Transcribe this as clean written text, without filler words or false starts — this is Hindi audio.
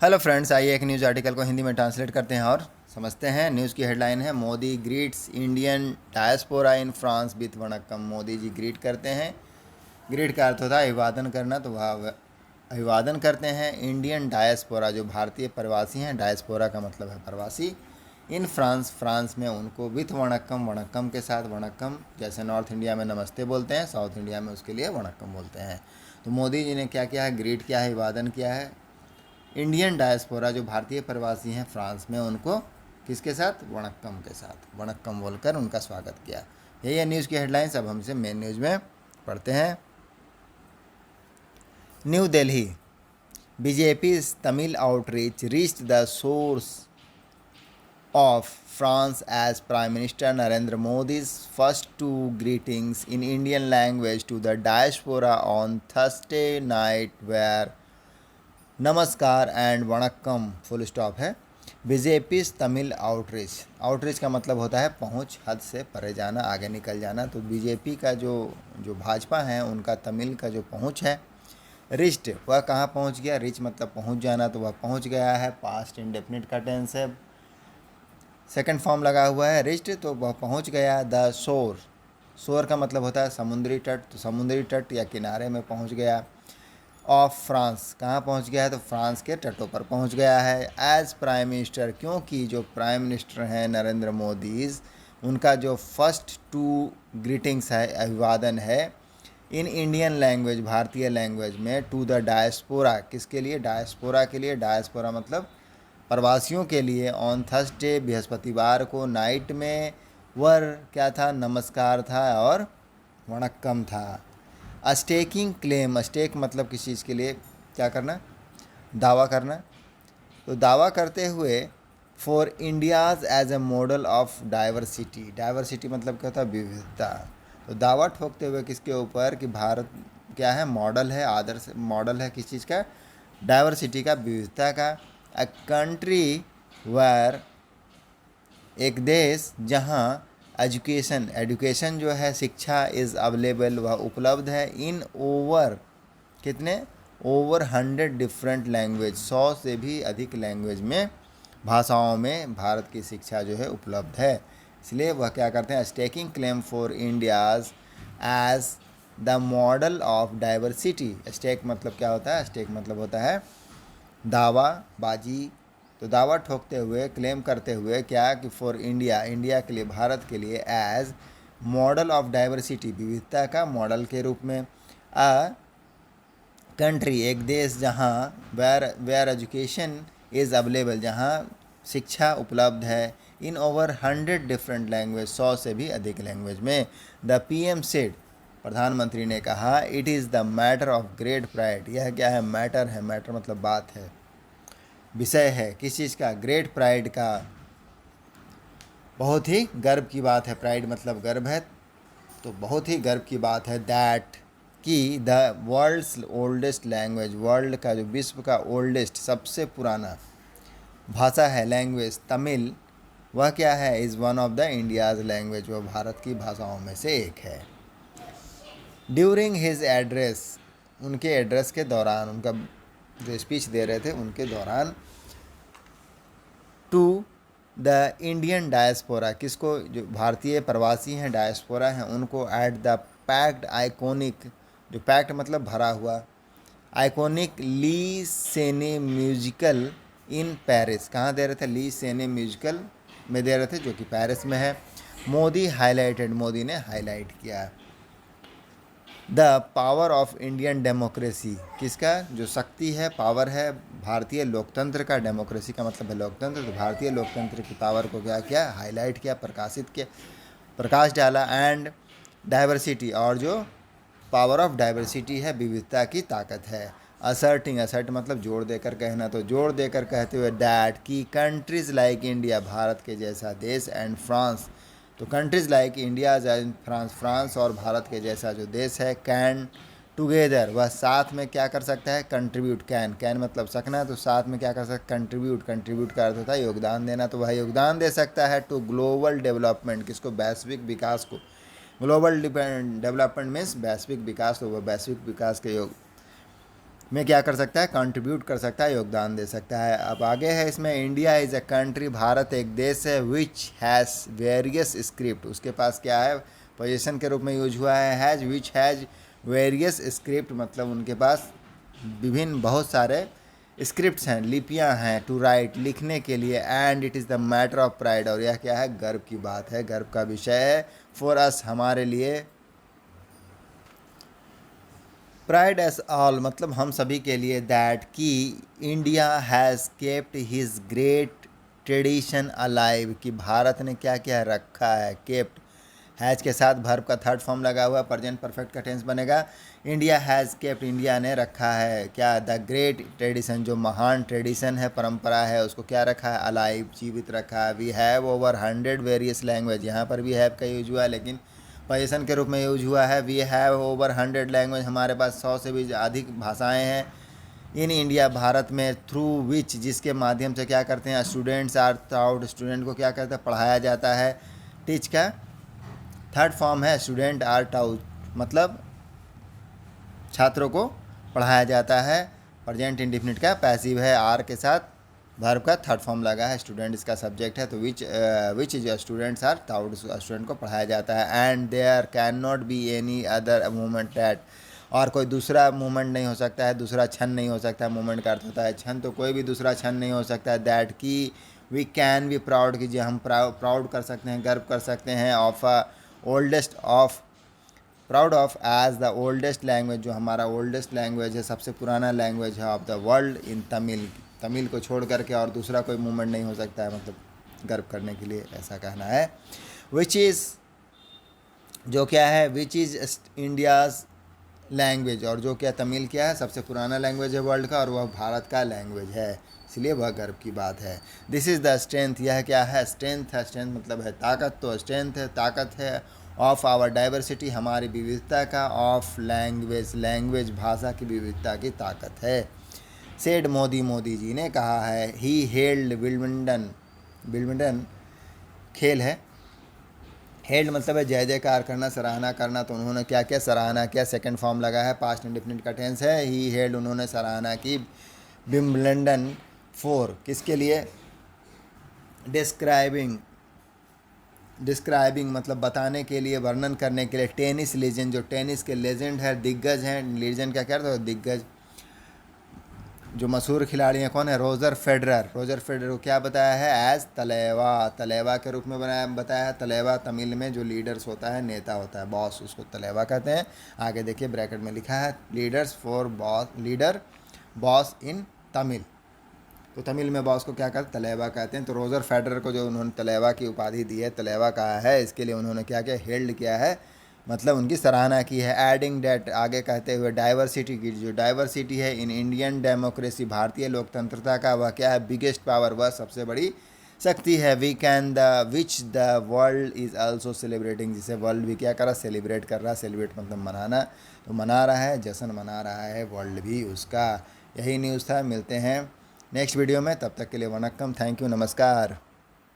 हेलो फ्रेंड्स, आइए एक न्यूज़ आर्टिकल को हिंदी में ट्रांसलेट करते हैं और समझते हैं। न्यूज़ की हेडलाइन है, Modi greets Indian diaspora in France with Vanakkam. Modi ji greet करते हैं। ग्रीट का अर्थ होता है अभिवादन करना, तो वह अभिवादन करते हैं इंडियन डायस्पोरा, जो भारतीय प्रवासी हैं। डायस्पोरा का मतलब है प्रवासी। इन फ्रांस, फ्रांस में उनको विथ वणक्कम, वणक्कम के साथ। वणक्कम जैसे नॉर्थ इंडिया में नमस्ते बोलते हैं, साउथ इंडिया में उसके लिए वणक्कम बोलते हैं। तो मोदी जी ने क्या किया है, ग्रीट किया है, अभिवादन किया है इंडियन डायस्पोरा, जो भारतीय प्रवासी हैं फ्रांस में, उनको किसके साथ, वणक्कम के साथ। वणक्कम बोलकर उनका स्वागत किया। यही है न्यूज़ की हेडलाइंस। अब हमसे मेन न्यूज़ में पढ़ते हैं। New Delhi, BJP Tamil outreach reached the source of France as Prime Minister Narendra Modi's first two greetings in Indian language to the diaspora on Thursday night were नमस्कार एंड वणक्कम फुल स्टॉप है। बीजेपी तमिल आउटरीच, आउटरीच का मतलब होता है पहुंच, हद से परे जाना, आगे निकल जाना। तो बीजेपी का जो जो भाजपा है, उनका तमिल का जो पहुंच है, रिस्ट, वह कहाँ पहुंच गया। रिच मतलब पहुंच जाना, तो वह पहुंच गया है। पास्ट इंडेफिनिट का टेंस है, सेकंड फॉर्म लगा हुआ है रिस्ट, तो वह पहुंच गया। द शोर, शोर का मतलब होता है समुद्री तट, तो समुद्री तट या किनारे में पहुंच गया। ऑफ फ्रांस, कहाँ पहुंच गया है, तो फ्रांस के तटों पर पहुंच गया है। एज प्राइम मिनिस्टर, क्योंकि जो प्राइम मिनिस्टर हैं नरेंद्र मोदी, उनका जो फर्स्ट टू ग्रीटिंग्स है, अभिवादन है, इन इंडियन लैंग्वेज, भारतीय लैंग्वेज में, टू द डायस्पोरा, किसके लिए, डायस्पोरा के लिए। डायस्पोरा मतलब प्रवासियों के लिए। ऑन थर्सडे, बृहस्पतिवार को, नाइट में, वर क्या था, नमस्कार था और वणक्कम था। स्टेकिंग क्लेम, स्टेक मतलब किसी चीज़ के लिए क्या करना, दावा करना। तो दावा करते हुए for India's as a model of diversity, diversity मतलब क्या होता है, विविधता। तो दावा ठोकते हुए किसके ऊपर, कि भारत क्या है, मॉडल है, आदर्श मॉडल है किस चीज़ का, डाइवर्सिटी का, विविधता का। अ कंट्री वेयर, एक देश जहाँ एजुकेशन, एजुकेशन जो है, शिक्षा, इज़ अवेलेबल, वह उपलब्ध है। इन ओवर, कितने, ओवर 100 डिफरेंट लैंग्वेज, 100 से भी अधिक लैंग्वेज में, भाषाओं में भारत की शिक्षा जो है उपलब्ध है। इसलिए वह क्या करते हैं, staking claim for India's as the model of diversity. Stake मतलब क्या होता है, स्टेक मतलब होता है दावा बाजी। तो दावा ठोकते हुए, क्लेम करते हुए क्या, कि फॉर इंडिया, इंडिया के लिए, भारत के लिए, एज मॉडल ऑफ डाइवर्सिटी, विविधता का मॉडल के रूप में। अ कंट्री, एक देश जहाँ, वेयर एजुकेशन इज़ अवेलेबल, जहाँ शिक्षा उपलब्ध है। इन ओवर 100 डिफरेंट लैंग्वेज, 100 से भी अधिक लैंग्वेज में। द पीएम सेड, प्रधानमंत्री ने कहा, it is the matter of great pride, यह क्या है, मैटर है, मैटर मतलब बात है, विषय है, किस चीज़ का, ग्रेट प्राइड का, बहुत ही गर्व की बात है। प्राइड मतलब गर्व है, तो बहुत ही गर्व की बात है। दैट, कि the world's oldest language, world का जो विश्व का ओल्डेस्ट, सबसे पुराना भाषा है, लैंग्वेज, तमिल, वह क्या है, is one of the India's language, वह भारत की भाषाओं में से एक है। ड्यूरिंग हिज एड्रेस, उनके एड्रेस के दौरान, उनका जो स्पीच दे रहे थे उनके दौरान, टू द इंडियन डायस्पोरा, किसको, जो भारतीय प्रवासी हैं, डायस्पोरा हैं, उनको, एट द पैक्ड आइकॉनिक, जो पैक्ड मतलब भरा हुआ, आइकॉनिक ली सेने म्यूजिकल इन पेरिस, कहाँ दे रहे थे, ली सेने म्यूजिकल में दे रहे थे, जो कि पेरिस में है। मोदी हाईलाइटेड, मोदी ने हाईलाइट किया। The power of Indian democracy, किसका, जो शक्ति है, पावर है भारतीय लोकतंत्र का। डेमोक्रेसी का मतलब है लोकतंत्र, तो भारतीय लोकतंत्र की पावर को क्या किया, हाईलाइट किया, प्रकाशित किया, प्रकाश डाला। एंड डाइवर्सिटी, और जो पावर ऑफ डाइवर्सिटी है, विविधता की ताकत है। असर्टिंग, असर्ट मतलब जोर देकर कहना, तो जोर देकर कहते हुए, डैट, की कंट्रीज़ लाइक इंडिया, भारत के जैसा देश, एंड फ्रांस, तो countries like India and France, France और भारत के जैसा जो देश है, कैन टुगेदर, वह साथ में क्या कर सकता है, कंट्रीब्यूट, कैन, कैन मतलब सकना, तो साथ में क्या कर सकता है, कंट्रीब्यूट, कंट्रीब्यूट का अर्थ होता है योगदान देना, तो वह योगदान दे सकता है टू ग्लोबल डेवलपमेंट, किसको, वैश्विक विकास को। ग्लोबल डेवलपमेंट मीन्स वैश्विक विकास, तो वह वैश्विक विकास के योग में क्या कर सकता है, कंट्रीब्यूट कर सकता है, योगदान दे सकता है। अब आगे है इसमें, India is a country, Bharat एक देश है, विच हैज़ वेरियस स्क्रिप्ट, उसके पास क्या है, पोजीशन के रूप में यूज हुआ है has, which has various script, मतलब उनके पास विभिन्न बहुत सारे स्क्रिप्ट्स हैं, लिपियां हैं, टू राइट, लिखने के लिए, and it is the matter of pride, और यह क्या है, गर्व की बात है, गर्व का विषय है, फॉर अस, हमारे लिए, प्राइड एस ऑल, मतलब हम सभी के लिए, दैट कि India has kept his great tradition alive, कि भारत ने क्या क्या रखा है, केप्ट, हैज़ के साथ वर्ब का थर्ड फॉर्म लगा हुआ, प्रेजेंट परफेक्ट का टेंस बनेगा, इंडिया हैज़ केप्ट, इंडिया ने रखा है क्या, द ग्रेट ट्रेडिशन, जो महान ट्रेडिशन है, परंपरा है, उसको क्या रखा है, अलाइव, जीवित रखा है। We have over 100 various language, यहाँ पर भी हैव का यूज हुआ है लेकिन पोजीशन के रूप में यूज हुआ है। वी हैव ओवर 100 लैंग्वेज, हमारे पास 100 से भी अधिक भाषाएं हैं। इन इंडिया, भारत में, थ्रू विच, जिसके माध्यम से क्या करते हैं, स्टूडेंट्स आर टाउट, स्टूडेंट को क्या करते हैं, पढ़ाया जाता है। टीच का थर्ड फॉर्म है स्टूडेंट आर टाउट, मतलब छात्रों को पढ़ाया जाता है। प्रेजेंट इंडेफिनिट का पैसिव है, आर के साथ वर्ब का थर्ड फॉर्म लगा है, स्टूडेंट इसका सब्जेक्ट है, तो which is students are taught, student को पढ़ाया जाता है। And there can not be any other movement that, और कोई दूसरा मूवमेंट नहीं हो सकता है, दूसरा क्षण नहीं हो सकता है। मूवमेंट का अर्थ होता है क्षण, तो कोई भी दूसरा क्षण नहीं हो सकता है। दैट की वी कैन बी प्राउड, की जो हम प्राउड कर सकते हैं, गर्व कर सकते हैं, of oldest of, proud of as the oldest language, जो हमारा ओल्डेस्ट लैंग्वेज है, सबसे पुराना लैंग्वेज है of the world in Tamil, Tamil को छोड़ करके और दूसरा कोई मूवमेंट नहीं हो सकता है, मतलब गर्व करने के लिए ऐसा कहना है। विच इज़, जो क्या है, विच इज़ इंडियाज़ लैंग्वेज, और जो क्या तमिल क्या है, सबसे पुराना लैंग्वेज है वर्ल्ड का, और वह भारत का लैंग्वेज है, इसलिए वह गर्व की बात है। दिस इज़ द स्ट्रेंथ, यह क्या है, स्ट्रेंथ है, स्ट्रेंथ मतलब है ताकत, तो स्ट्रेंथ है, ताकत है, ऑफ आवर डाइवर्सिटी, हमारी विविधता का, ऑफ लैंग्वेज, लैंग्वेज भाषा की विविधता की ताकत है। सेड मोदी, मोदी जी ने कहा है। ही हेल्ड विल्मिंडन, विल्मिंडन खेल है, हेल्ड मतलब है जय जयकार करना, सराहना करना, तो उन्होंने क्या क्या सराहना किया, सेकंड फॉर्म लगा है, पास्ट इंडेफिनिट का टेंस है। ही हेल्ड, उन्होंने सराहना की, विम्बलडन फोर, किसके लिए, डिस्क्राइबिंग, डिस्क्राइबिंग मतलब बताने के लिए, वर्णन करने के लिए, टेनिस लेजेंड, जो टेनिस के लेजेंड है, दिग्गज हैं, लेजेंड का क्या है, दिग्गज, जो मशहूर खिलाड़ी हैं, कौन है, रोजर फेडरर, रोजर फेडरर को क्या बताया है, एज तलेवा, तलेवा के रूप में बताया है। तलेवा तमिल में जो लीडर्स होता है, नेता होता है, बॉस, उसको तलेवा कहते हैं। आगे देखिए ब्रैकेट में लिखा है, leaders for boss, leader boss इन तमिल, तो तमिल में बॉस को क्या कहते हैं, तलेवा कहते हैं। तो रोजर फेडरर को जो उन्होंने तलेवा की उपाधि दी है, तलेवा कहा है, इसके लिए उन्होंने क्या किया, हेल्ड किया है, मतलब उनकी सराहना की है। एडिंग डैट, आगे कहते हुए, डाइवर्सिटी की, जो डाइवर्सिटी है इन इंडियन डेमोक्रेसी, भारतीय लोकतंत्रता का, वह क्या है, बिगेस्ट पावर, वह सबसे बड़ी शक्ति है। We can the which the world is also celebrating, जिसे वर्ल्ड भी क्या कर रहा, सेलिब्रेट कर रहा, सेलिब्रेट मतलब मनाना, तो मना रहा है, जश्न मना रहा है वर्ल्ड भी उसका। यही न्यूज़ था, मिलते हैं नेक्स्ट वीडियो में, तब तक के लिए वनक्कम, थैंक यू, नमस्कार।